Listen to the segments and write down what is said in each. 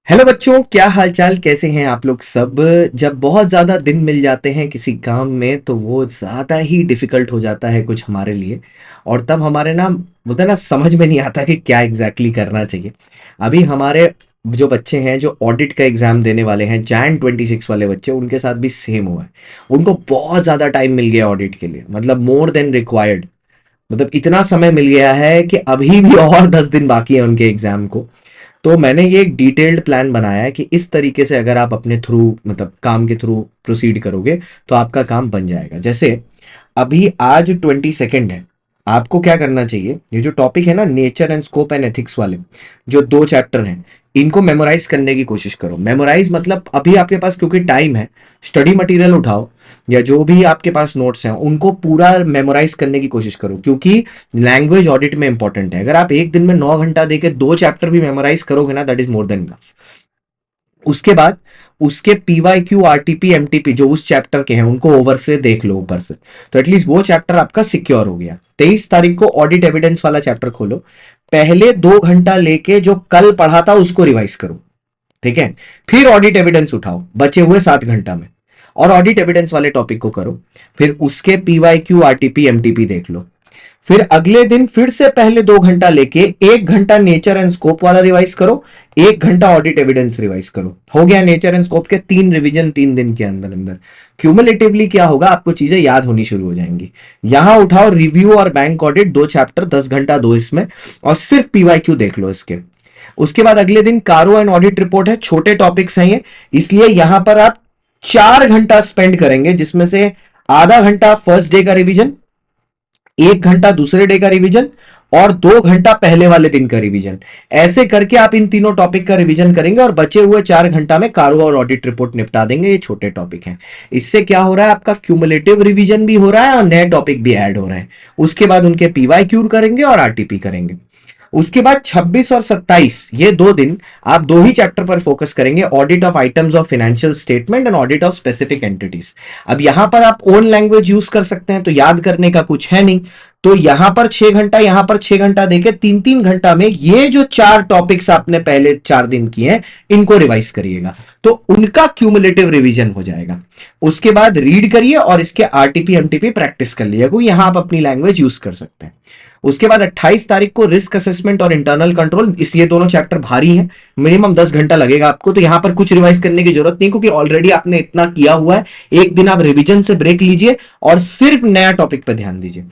Hello बच्चों, क्या हालचाल, कैसे हैं आप लोग सब। जब बहुत ज़्यादा दिन मिल जाते हैं किसी काम में तो वो ज़्यादा ही डिफ़िकल्ट हो जाता है कुछ हमारे लिए। और तब हमारे ना बोलते हैं ना, समझ में नहीं आता कि क्या एग्जैक्टली करना चाहिए। अभी हमारे जो बच्चे हैं जो ऑडिट का एग्ज़ाम देने वाले हैं, Jan 26 वाले बच्चे, उनके साथ भी सेम हुआ है। उनको बहुत ज़्यादा टाइम मिल गया ऑडिट के लिए, मतलब मोर देन रिक्वायर्ड। मतलब इतना समय मिल गया है कि अभी भी और 10 दिन बाकी है उनके एग्ज़ाम को। तो मैंने ये एक डिटेल्ड प्लान बनाया है कि इस तरीके से अगर आप अपने थ्रू, मतलब काम के थ्रू प्रोसीड करोगे तो आपका काम बन जाएगा। जैसे अभी आज 22 है। आपको क्या करना चाहिए, ये जो टॉपिक है ना, nature and scope and ethics वाले जो 2 चैप्टर हैं, इनको मेमोराइज करने की कोशिश करो। मेमोराइज मतलब अभी आपके पास क्योंकि टाइम है, स्टडी मटेरियल उठाओ या जो भी आपके पास नोट्स हैं उनको पूरा मेमोराइज करने की कोशिश करो, क्योंकि लैंग्वेज ऑडिट में इंपॉर्टेंट है। अगर आप एक दिन में 9 घंटा देके 2 चैप्टर भी मेमोराइज करोगे ना, that is more than enough. उसके बाद उसके पीवाईक्यू आरटीपी एमटीपी जो उस चैप्टर के हैं उनको ओवर से देख लो, ऊपर से। तो एटलीस्ट वो चैप्टर आपका सिक्योर हो गया। 23 तारीख को ऑडिट एविडेंस वाला चैप्टर खोलो। पहले 2 घंटा लेके जो कल पढ़ा था उसको रिवाइज करो, ठीक है। फिर ऑडिट एविडेंस उठाओ बचे हुए 7 घंटा में, और ऑडिट एविडेंस वाले टॉपिक को करो। फिर उसके पीवाईक्यू आरटीपी एमटीपी देख लो। फिर अगले दिन फिर से पहले 2 घंटा लेके 1 घंटा नेचर एंड स्कोप वाला रिवाइज करो, 1 घंटा ऑडिट एविडेंस रिवाइज करो। हो गया नेचर एंड स्कोप के 3 रिवीजन 3 दिन के अंदर अंदर। क्यूमुलेटिवली क्या होगा, आपको चीजें याद होनी शुरू हो जाएंगी। यहां उठाओ रिव्यू और बैंक ऑडिट 2 चैप्टर, 10 घंटा दो इसमें, और सिर्फ पीवाईक्यू देख लो इसके। उसके बाद अगले दिन कारो एंड ऑडिट रिपोर्ट है, छोटे टॉपिक्स हैं ये, इसलिए यहां पर आप 4 घंटा स्पेंड करेंगे, जिसमें से आधा घंटा फर्स्ट डे का रिवीजन, 1 घंटा दूसरे डे का रिवीजन, और 2 घंटा पहले वाले दिन का रिवीजन। ऐसे करके आप इन तीनों टॉपिक का रिवीजन करेंगे और बचे हुए 4 घंटा में कारो और ऑडिट रिपोर्ट निपटा देंगे। ये छोटे टॉपिक हैं। इससे क्या हो रहा है, आपका क्यूमुलेटिव रिवीजन भी हो रहा है और नए टॉपिक भी ऐड हो रहे हैं। उसके बाद उनके पीवाई क्यूर करेंगे और आरटीपी करेंगे। उसके बाद 26 और 27 ये 2 दिन आप 2 ही चैप्टर पर फोकस करेंगे, audit of items of financial statement and audit of specific entities. अब यहां पर आप ओन लैंग्वेज यूज कर सकते हैं, तो याद करने का कुछ है नहीं। तो यहां पर 6 घंटा, यहां पर 6 घंटा देके 3 3 घंटा में ये जो 4 टॉपिक्स आपने पहले 4 दिन किए हैं इनको रिवाइज करिएगा, तो उनका क्यूमुलेटिव रिवीजन हो जाएगा। उसके बाद रीड करिए और इसके आरटीपी एमटीपी प्रैक्टिस कर लीजिए, क्योंकि यहां आप अपनी लैंग्वेज यूज कर सकते हैं। उसके बाद 28 तारीख को रिस्क असेसमेंट और इंटरनल कंट्रोल, इस ये दोनों चैप्टर भारी हैं, मिनिमम 10 घंटा लगेगा आपको। तो यहां पर कुछ रिवाइज करने की जरूरत नहीं, क्योंकि ऑलरेडी आपने इतना किया हुआ है। एक दिन आप रिवीजन से ब्रेक लीजिए और सिर्फ नया टॉपिक पर ध्यान दीजिए।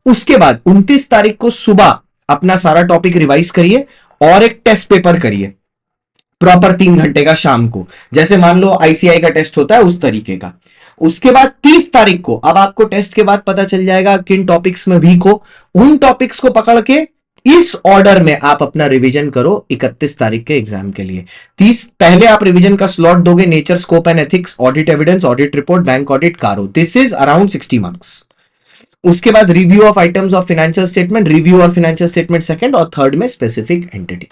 उसके बाद 29 तारीख को सुबह अपना सारा टॉपिक रिवाइज करिए और एक टेस्ट पेपर करिए, प्रॉपर 3 घंटे का शाम को, जैसे मान लो आईसीआई का टेस्ट होता है उस तरीके का। उसके बाद 30 तारीख को अब आपको टेस्ट के बाद पता चल जाएगा किन टॉपिक्स में वीक हो, उन टॉपिक्स को पकड़ के इस ऑर्डर में आप अपना रिवीजन करो 31 तारीख के एग्जाम के लिए। 30 पहले आप रिवीजन का स्लॉट दोगे, nature scope and ethics, audit evidence, audit report, bank audit, कारो, दिस इज अराउंड 60 मार्क्स। उसके बाद review of items of financial statement, review और फाइनेंशियल स्टेटमेंट सेकंड, और थर्ड में स्पेसिफिक एंटिटी।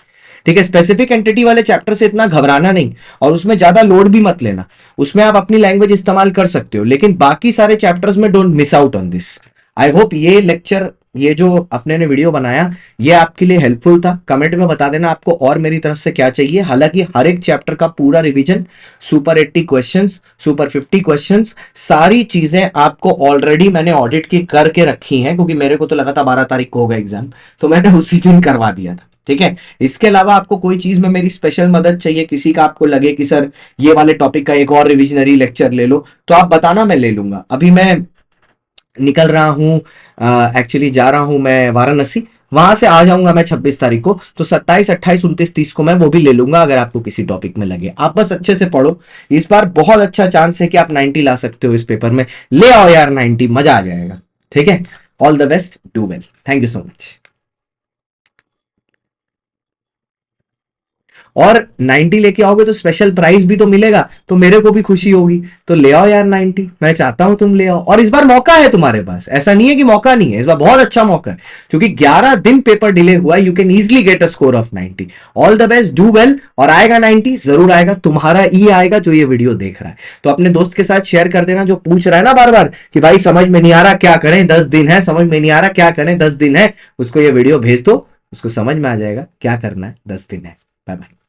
ठीक है, स्पेसिफिक एंटिटी वाले चैप्टर से इतना घबराना नहीं और उसमें ज्यादा लोड भी मत लेना। उसमें आप अपनी लैंग्वेज इस्तेमाल कर सकते हो, लेकिन बाकी सारे चैप्टर्स में don't miss out on this. I hope ये लेक्चर, ये जो अपने ने वीडियो बनाया, ये आपके लिए हेल्पफुल था। कमेंट में बता देना आपको और मेरी तरफ से क्या चाहिए। हालांकि हर एक चैप्टर का पूरा revision, super 80 questions, super 50 questions, सारी चीजें आपको ऑलरेडी मैंने ऑडिट की करके रखी हैं, क्योंकि मेरे को तो लगा था 12 तारीख को होगा एग्जाम, तो मैंने उसी दिन करवा दिया था। ठीक है, इसके अलावा आपको कोई चीज में मेरी स्पेशल मदद चाहिए, किसी का आपको लगे कि सर ये वाले टॉपिक का एक और रिविजनरी लेक्चर ले लो, तो आप बताना, मैं ले लूंगा। अभी मैं निकल रहा हूँ, एक्चुअली जा रहा हूँ मैं वाराणसी, वहां से आ जाऊंगा मैं 26 तारीख को। तो 27, 28, 29, 30 को मैं वो भी ले लूंगा, अगर आपको किसी टॉपिक में लगे। आप बस अच्छे से पढ़ो, इस बार बहुत अच्छा चांस है कि आप 90 ला सकते हो इस पेपर में। ले आओ यार 90, मजा आ जाएगा। ठीक है, all the best, do well, thank you so much. और 90 लेके आओगे तो स्पेशल प्राइज भी तो मिलेगा, तो मेरे को भी खुशी होगी। तो ले आओ यार 90, मैं चाहता हूं तुम ले आओ। और इस बार मौका है तुम्हारे पास, ऐसा नहीं है कि मौका नहीं है, इस बार बहुत अच्छा मौका है, क्योंकि 11 दिन पेपर डिले हुआ। You can easily get a score of 90। All the best, do well, और आएगा 90 जरूर आएगा, तुम्हारा ही आएगा जो ये वीडियो देख रहा है। तो अपने दोस्त के साथ शेयर कर देना, जो पूछ रहा है ना बार बार कि भाई समझ में नहीं आ रहा क्या करें, 10 दिन है, समझ में नहीं आ रहा क्या करें, 10 दिन है, उसको ये वीडियो भेज दो, उसको समझ में आ जाएगा क्या करना है, 10 दिन है। Bye bye.